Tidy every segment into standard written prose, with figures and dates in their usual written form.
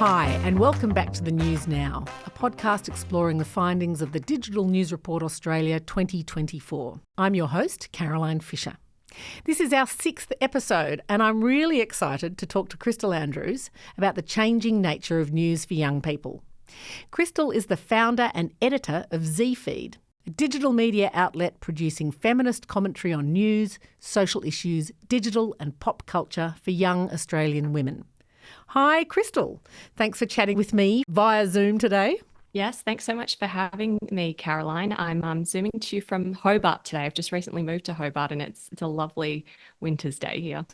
Hi, and welcome back to The News Now, a podcast exploring the findings of the Digital News Report Australia 2024. I'm your host, Caroline Fisher. This is our 6th episode, and I'm really excited to talk to Crystal Andrews about the changing nature of news for young people. Crystal is the founder and editor of Zee Feed, a digital media outlet producing feminist commentary on news, social issues, digital and pop culture for young Australian women. Hi, Crystal. Thanks for chatting with me via Zoom today. Yes, thanks so much for having me, Caroline. I'm zooming to you from Hobart today. I've just recently moved to Hobart and it's a lovely winter's day here.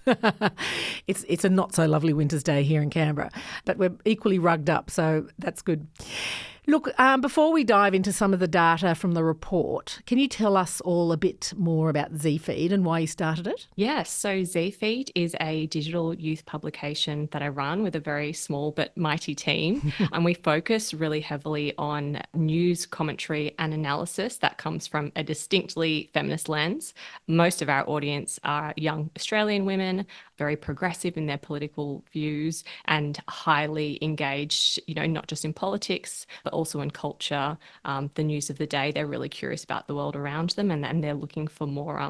It's a not so lovely winter's day here in Canberra, but we're equally rugged up, so that's good. Look, before we dive into some of the data from the report, can you tell us all a bit more about Zee Feed and why you started it? Yes, so Zee Feed is a digital youth publication that I run with a very small but mighty team. And we focus really heavily on news commentary and analysis that comes from a distinctly feminist lens. Most of our audience are young Australian women, very progressive in their political views and highly engaged, not just in politics, but also in culture, the news of the day. They're really curious about the world around them and they're looking for more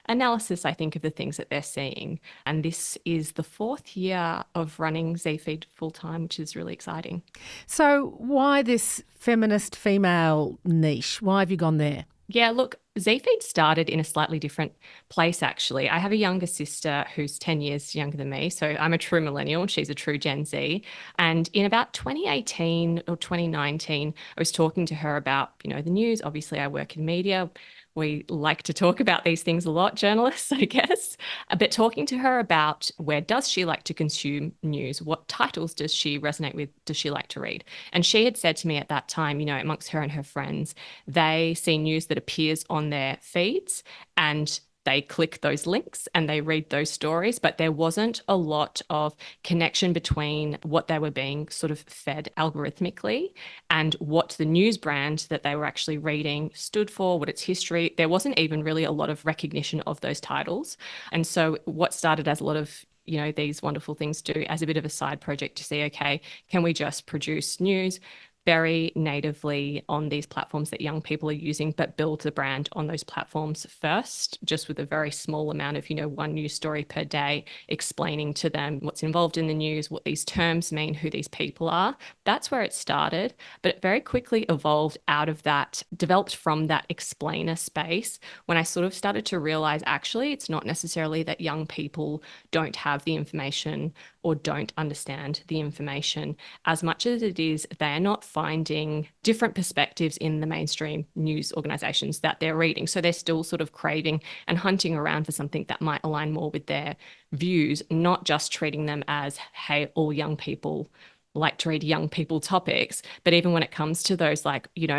analysis, I think, of the things that they're seeing. And this is the 4th year of running Zee Feed full time, which is really exciting. So why this feminist female niche? Why have you gone there? Yeah, look, Zee Feed started in a slightly different place, actually. I have a younger sister who's 10 years younger than me. So I'm a true millennial. She's a true Gen Z. And in about 2018 or 2019, I was talking to her about, the news. Obviously, I work in media. We like to talk about these things a lot, journalists, I guess. But talking to her about where does she like to consume news? What titles does she resonate with? Does she like to read? And she had said to me at that time, amongst her and her friends, they see news that appears on their feeds and they click those links and they read those stories, but there wasn't a lot of connection between what they were being sort of fed algorithmically and what the news brand that they were actually reading stood for, what its history. There wasn't even really a lot of recognition of those titles. And so what started as a lot of these wonderful things to do as a bit of a side project to see, okay, can we just produce news very natively on these platforms that young people are using, but build the brand on those platforms first, just with a very small amount of, one news story per day, explaining to them what's involved in the news, what these terms mean, who these people are. That's where it started, but it very quickly evolved out of that, developed from that explainer space when I sort of started to realize, actually, it's not necessarily that young people don't have the information or don't understand the information as much as it is they're not finding different perspectives in the mainstream news organizations that they're reading. So they're still sort of craving and hunting around for something that might align more with their views, not just treating them as, hey, all young people like to read young people topics. But even when it comes to those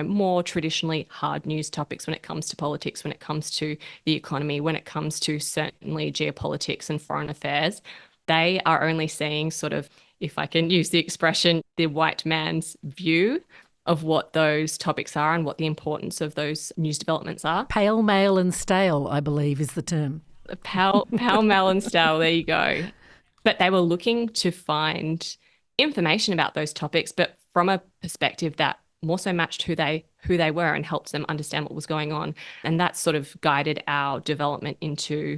more traditionally hard news topics, when it comes to politics, when it comes to the economy, when it comes to certainly geopolitics and foreign affairs, they are only seeing sort of, if I can use the expression, the white man's view of what those topics are and what the importance of those news developments are. Pale, male and stale, I believe, is the term. Pale, male and stale, there you go. But they were looking to find information about those topics, but from a perspective that more so matched who they were and helped them understand what was going on. And that sort of guided our development into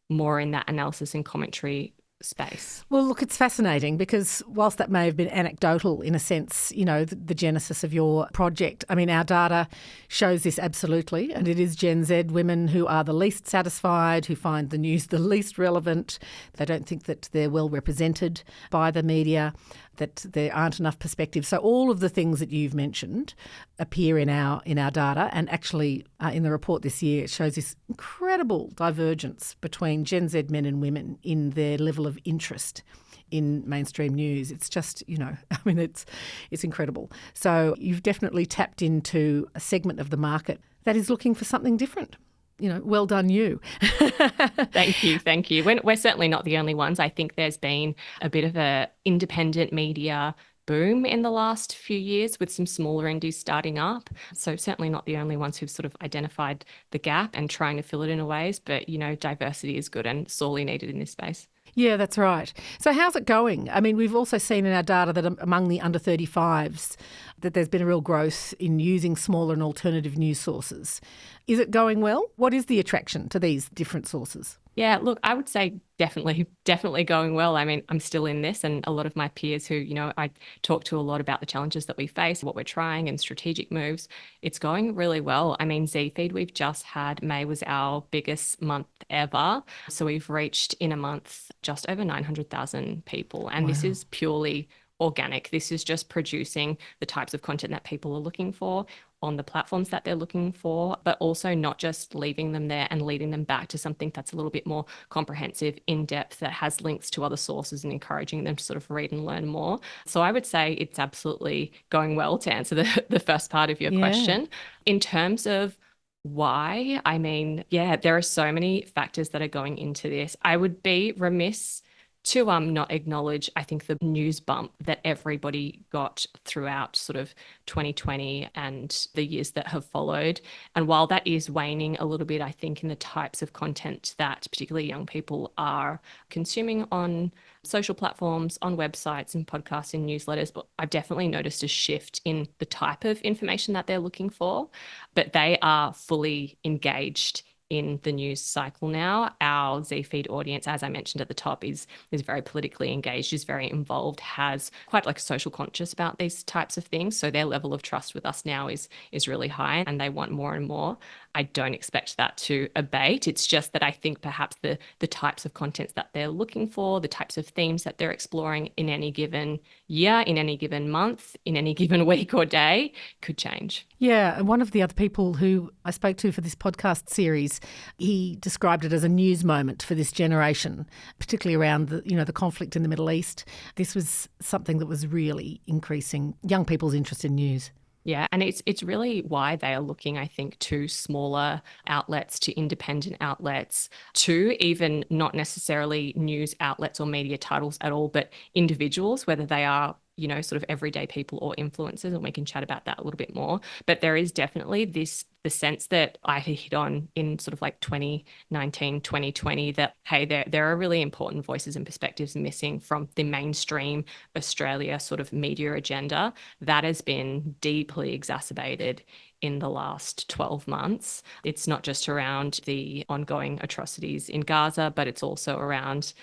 more in that analysis and commentary space. Well, look, it's fascinating because whilst that may have been anecdotal in a sense, the genesis of your project, I mean, our data shows this absolutely, and it is Gen Z women who are the least satisfied, who find the news the least relevant. They don't think that they're well represented by the media, that there aren't enough perspectives. So all of the things that you've mentioned appear in our data, and actually in the report this year it shows this incredible divergence between Gen Z men and women in their level of interest in mainstream news. It's just, it's incredible. So you've definitely tapped into a segment of the market that is looking for something different. Well done you. Thank you. We're certainly not the only ones. I think there's been a bit of a independent media boom in the last few years with some smaller indies starting up. So certainly not the only ones who've sort of identified the gap and trying to fill it in ways, but diversity is good and sorely needed in this space. Yeah, that's right. So how's it going? I mean, we've also seen in our data that among the under 35s that there's been a real growth in using smaller and alternative news sources. Is it going well? What is the attraction to these different sources? Yeah, look, I would say definitely going well. I mean, I'm still in this, and a lot of my peers who, I talk to a lot about the challenges that we face, what we're trying, and strategic moves. It's going really well. I mean, Zee Feed, we've just had May was our biggest month ever. So we've reached in a month just over 900,000 people. And this Wow. is purely organic. This is just producing the types of content that people are looking for on the platforms that they're looking for, but also not just leaving them there and leading them back to something that's a little bit more comprehensive, in depth, that has links to other sources and encouraging them to sort of read and learn more. So I would say it's absolutely going well, to answer the first part of your Yeah. question. In terms of why, I mean, yeah, there are so many factors that are going into this. I would be remiss to not acknowledge, I think, the news bump that everybody got throughout sort of 2020 and the years that have followed. And while that is waning a little bit, I think, in the types of content that particularly young people are consuming on social platforms, on websites and podcasts and newsletters, but I've definitely noticed a shift in the type of information that they're looking for. But they are fully engaged in the news cycle now. Our Zee Feed audience, as I mentioned at the top, is very politically engaged, is very involved, has quite like social conscious about these types of things. So their level of trust with us now is really high, and they want more and more. I don't expect that to abate. It's just that I think perhaps the types of contents that they're looking for, the types of themes that they're exploring in any given year, in any given month, in any given week or day could change. Yeah, and one of the other people who I spoke to for this podcast series, he described it as a news moment for this generation, particularly around the conflict in the Middle East. This was something that was really increasing young people's interest in news. Yeah, and it's really why they are looking, I think, to smaller outlets, to independent outlets, to even not necessarily news outlets or media titles at all, but individuals, whether they are, sort of everyday people or influencers, and we can chat about that a little bit more. But there is definitely the sense that I hit on in sort of like 2019, 2020, that, hey, there are really important voices and perspectives missing from the mainstream Australia sort of media agenda. That has been deeply exacerbated in the last 12 months. It's not just around the ongoing atrocities in Gaza, but it's also around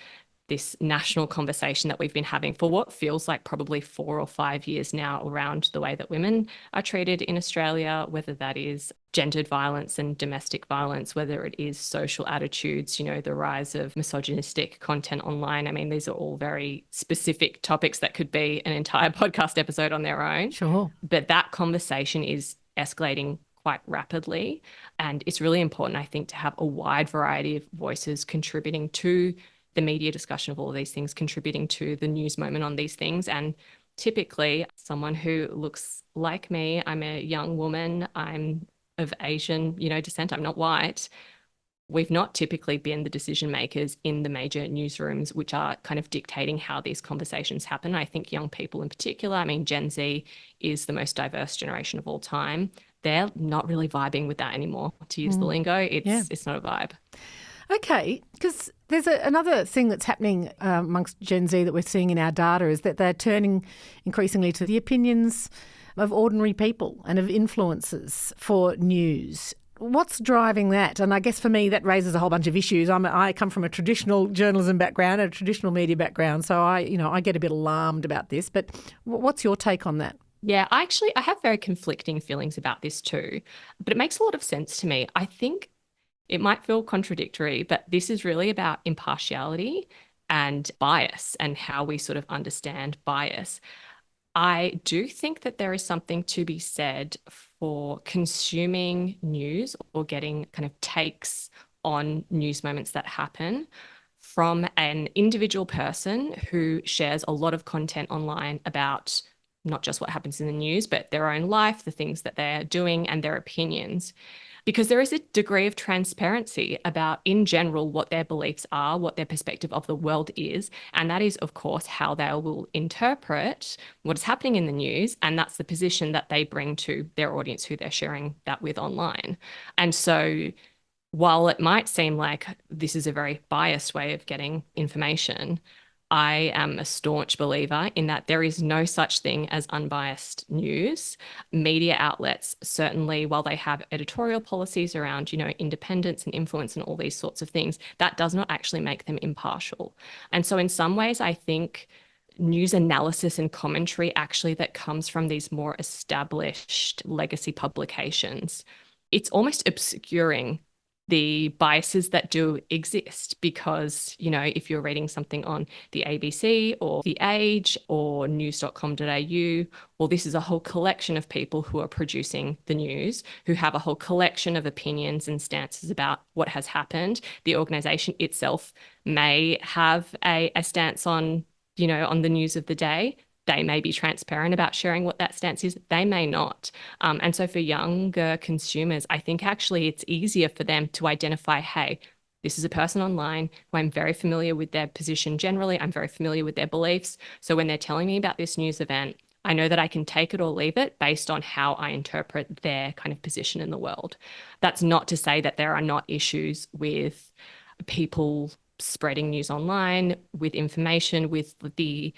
this national conversation that we've been having for what feels like probably 4 or 5 years now around the way that women are treated in Australia, whether that is gendered violence and domestic violence, whether it is social attitudes, the rise of misogynistic content online. I mean, these are all very specific topics that could be an entire podcast episode on their own. Sure. But that conversation is escalating quite rapidly. And it's really important, I think, to have a wide variety of voices contributing to the media discussion of all of these things, contributing to the news moment on these things. And typically, someone who looks like me, I'm a young woman, I'm of Asian, descent, I'm not white. We've not typically been the decision makers in the major newsrooms, which are kind of dictating how these conversations happen. I think young people in particular, I mean, Gen Z is the most diverse generation of all time. They're not really vibing with that anymore, to use the lingo. Yeah. It's not a vibe. Okay, because there's another thing that's happening amongst Gen Z that we're seeing in our data is that they're turning increasingly to the opinions of ordinary people and of influencers for news. What's driving that? And I guess for me, that raises a whole bunch of issues. I come from a traditional journalism background, a traditional media background, so I get a bit alarmed about this. But what's your take on that? Yeah, I have very conflicting feelings about this too, but it makes a lot of sense to me. I think it might feel contradictory, but this is really about impartiality and bias and how we sort of understand bias. I do think that there is something to be said for consuming news or getting kind of takes on news moments that happen from an individual person who shares a lot of content online about not just what happens in the news, but their own life, the things that they're doing, and their opinions. Because there is a degree of transparency about, in general, what their beliefs are, what their perspective of the world is. And that is, of course, how they will interpret what is happening in the news. And that's the position that they bring to their audience who they're sharing that with online. And so while it might seem like this is a very biased way of getting information, I am a staunch believer in that there is no such thing as unbiased news. Media outlets, certainly, while they have editorial policies around, independence and influence and all these sorts of things, that does not actually make them impartial. And so, in some ways, I think news analysis and commentary actually that comes from these more established legacy publications, it's almost obscuring the biases that do exist because, if you're reading something on the ABC or The Age or news.com.au, well, this is a whole collection of people who are producing the news, who have a whole collection of opinions and stances about what has happened. The organization itself may have a stance on the news of the day. They may be transparent about sharing what that stance is. They may not. And so for younger consumers, I think actually it's easier for them to identify, hey, this is a person online who I'm very familiar with their position generally. I'm very familiar with their beliefs. So when they're telling me about this news event, I know that I can take it or leave it based on how I interpret their kind of position in the world. That's not to say that there are not issues with people spreading news online, with information, with the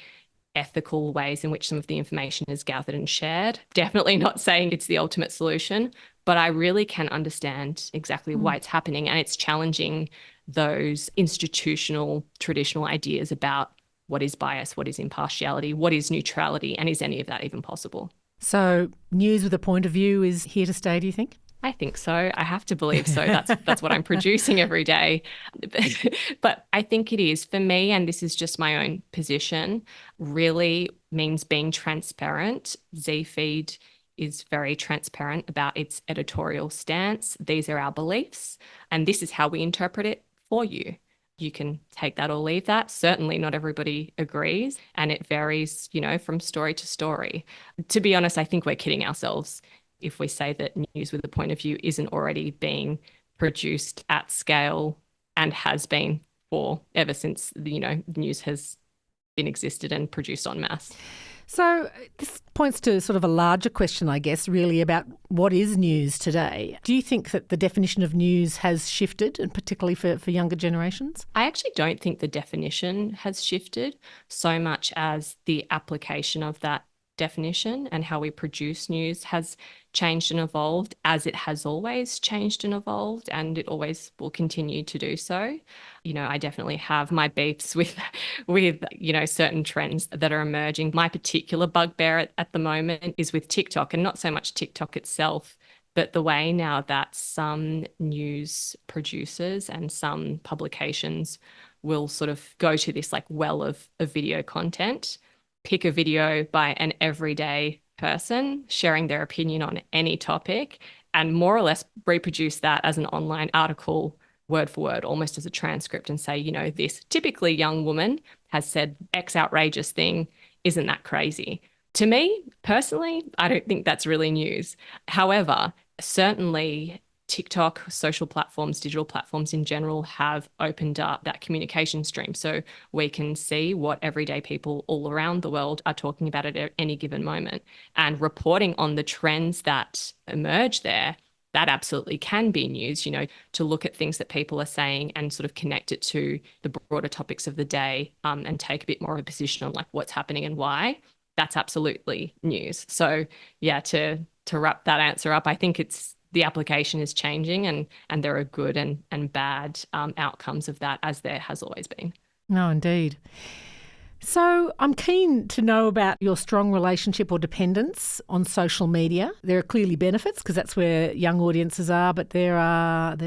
ethical ways in which some of the information is gathered and shared. Definitely not saying it's the ultimate solution, but I really can understand exactly why it's happening. And it's challenging those institutional, traditional ideas about what is bias, what is impartiality, what is neutrality, and is any of that even possible? So, news with a point of view is here to stay, do you think? I think so. I have to believe so. That's what I'm producing every day. But I think it is for me, and this is just my own position, really means being transparent. Zee Feed is very transparent about its editorial stance. These are our beliefs, and this is how we interpret it for you. You can take that or leave that. Certainly, not everybody agrees, and it varies, from story to story. To be honest, I think we're kidding ourselves if we say that news with a point of view isn't already being produced at scale and has been for ever since news has been existed and produced en masse. So this points to sort of a larger question, I guess, really about what is news today. Do you think that the definition of news has shifted, and particularly for younger generations? I actually don't think the definition has shifted so much as the application of that definition and how we produce news has changed and evolved as it has always changed and evolved, and it always will continue to do so. I definitely have my beefs with certain trends that are emerging. My particular bugbear at the moment is with TikTok, and not so much TikTok itself, but the way now that some news producers and some publications will sort of go to this like well of video content, pick a video by an everyday person sharing their opinion on any topic, and more or less reproduce that as an online article, word for word, almost as a transcript, and say, this typically young woman has said X outrageous thing. Isn't that crazy? To me, personally, I don't think that's really news. However, certainly TikTok, social platforms, digital platforms in general have opened up that communication stream. So we can see what everyday people all around the world are talking about at any given moment. And reporting on the trends that emerge there, that absolutely can be news, to look at things that people are saying and sort of connect it to the broader topics of the day, and take a bit more of a position on like what's happening and why. That's absolutely news. So yeah, to wrap that answer up, I think it's the application is changing, and there are good and bad outcomes of that, as there has always been. No, indeed. So I'm keen to know about your strong relationship or dependence on social media. There are clearly benefits because that's where young audiences are, but there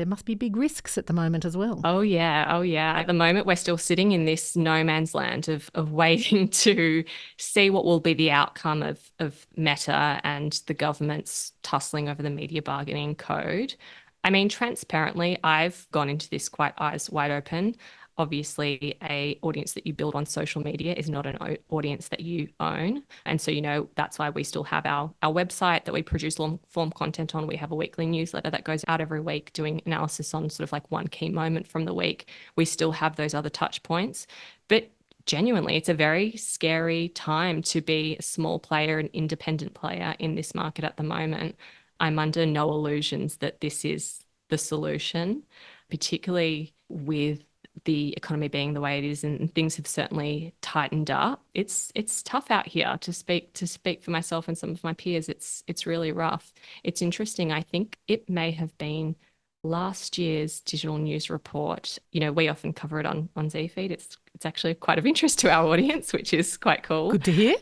must be big risks at the moment as well. Oh yeah, oh yeah. At the moment, we're still sitting in this no man's land of waiting to see what will be the outcome of Meta and the government's tussling over the media bargaining code. I mean, transparently, I've gone into this quite eyes wide open. Obviously, a audience that you build on social media is not an audience that you own. And so, that's why we still have our website that we produce long form content on. We have a weekly newsletter that goes out every week doing analysis on sort of like one key moment from the week. We still have those other touch points. But genuinely, it's a very scary time to be a small player, an independent player in this market at the moment. I'm under no illusions that this is the solution, particularly with the economy being the way it is, and things have certainly tightened up. It's tough out here to speak for myself and some of my peers. It's really rough. It's interesting. I think it may have been last year's digital news report. We often cover it on Zee Feed. It's actually quite of interest to our audience, which is quite cool. Good to hear.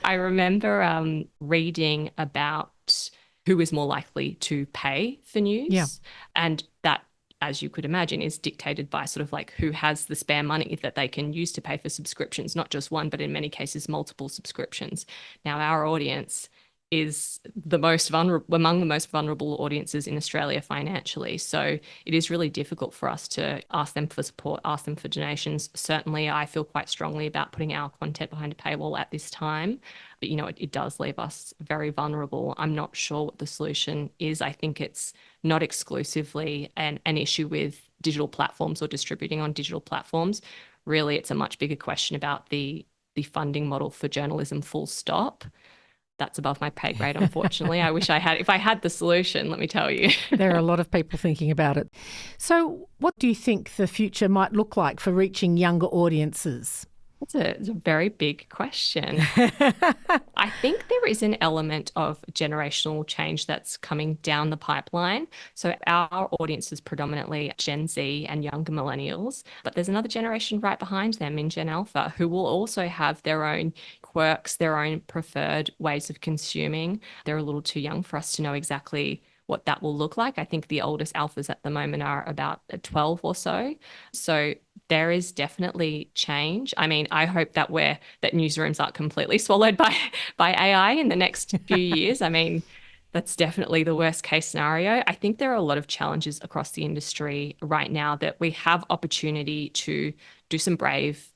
I remember reading about who is more likely to pay for news. Yeah. And that, as you could imagine, is dictated by sort of like who has the spare money that they can use to pay for subscriptions, not just one, but in many cases, multiple subscriptions. Now, our audience is among the most vulnerable audiences in Australia financially. So it is really difficult for us to ask them for support, ask them for donations. Certainly, I feel quite strongly about putting our content behind a paywall at this time. But, it does leave us very vulnerable. I'm not sure what the solution is. I think it's not exclusively an issue with digital platforms or distributing on digital platforms. Really, it's a much bigger question about the funding model for journalism, full stop. That's above my pay grade, unfortunately. If I had the solution, let me tell you. There are a lot of people thinking about it. So what do you think the future might look like for reaching younger audiences? It's a very big question. I think there is an element of generational change that's coming down the pipeline. So our audience is predominantly Gen Z and younger millennials, but there's another generation right behind them in Gen Alpha who will also have their own quirks, their own preferred ways of consuming. They're a little too young for us to know exactly what that will look like. I think the oldest alphas at the moment are about 12 or so. So there is definitely change. I mean, I hope that newsrooms aren't completely swallowed by AI in the next few years. I mean, that's definitely the worst case scenario. I think there are a lot of challenges across the industry right now that we have opportunity to do some brave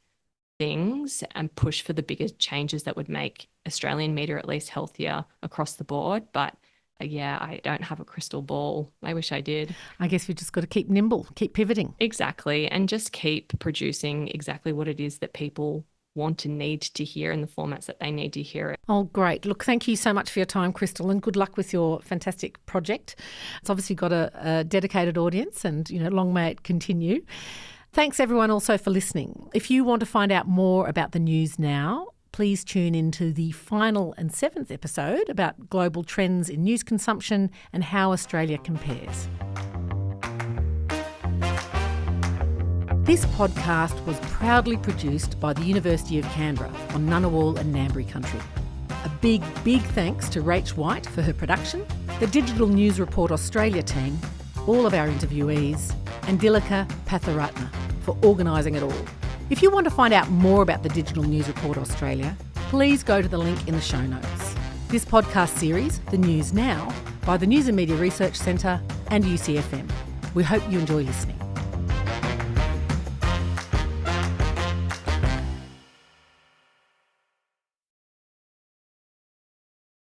things and push for the bigger changes that would make Australian media at least healthier across the board. But yeah, I don't have a crystal ball. I wish I did. I guess we've just got to keep nimble, keep pivoting. Exactly. And just keep producing exactly what it is that people want and need to hear in the formats that they need to hear it. Oh, great. Look, thank you so much for your time, Crystal, and good luck with your fantastic project. It's obviously got a dedicated audience and, long may it continue. Thanks, everyone, also for listening. If you want to find out more about the news now, please tune into the final and 7th episode about global trends in news consumption and how Australia compares. This podcast was proudly produced by the University of Canberra on Ngunnawal and Ngambri country. A big, big thanks to Rach White for her production, the Digital News Report Australia team, all of our interviewees, and Dilika Patharatna for organising it all. If you want to find out more about the Digital News Report Australia, please go to the link in the show notes. This podcast series, The News Now, by the News and Media Research Centre and UCFM. We hope you enjoy listening.